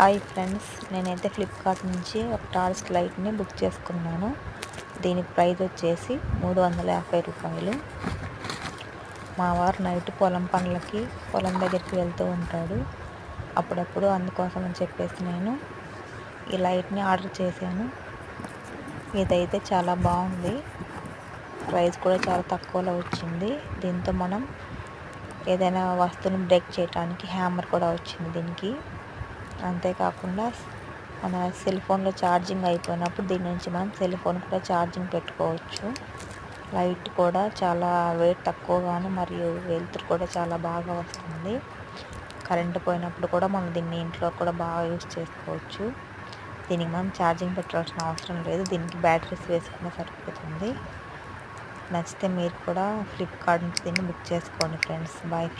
Hi friends, నేనైతే Flipkart నుంచి ఒక టార్చ్ లైట్ని బుక్ చేసుకున్నాను. దీని ప్రైస్ వచ్చేసి 350 రూపాయలు. మా వారు నైట్ పొలం పనులకి పొలం దగ్గరికి వెళ్తూ ఉంటాడు. అప్పుడప్పుడు అందుకోసం అని చెప్పేసి నేను ఈ లైట్ని ఆర్డర్ చేశాను. ఇదైతే చాలా బాగుంది. ప్రైస్ కూడా చాలా తక్కువలో వచ్చింది. దీంతో మనం ఏదైనా వస్తువుని బ్రేక్ చేయడానికి హ్యామర్ కూడా వచ్చింది దీనికి. అంతేకాకుండా మన సెల్ ఫోన్లో ఛార్జింగ్ అయిపోయినప్పుడు దీని నుంచి మనం సెల్ ఫోన్ కూడా ఛార్జింగ్ పెట్టుకోవచ్చు. లైట్ కూడా చాలా వెయిట్ తక్కువగాను మరియు వెలుతురు కూడా చాలా బాగా వస్తుంది. కరెంటు పోయినప్పుడు కూడా మనం దీన్ని ఇంట్లో కూడా బాగా యూజ్ చేసుకోవచ్చు. దీనికి మనం ఛార్జింగ్ పెట్టాల్సిన అవసరం లేదు. దీనికి బ్యాటరీస్ వేసుకున్న సరిపోతుంది. నచ్చితే మీరు కూడా ఫ్లిప్కార్ట్ నుంచి దీన్ని బుక్ చేసుకోండి ఫ్రెండ్స్. Bye friends.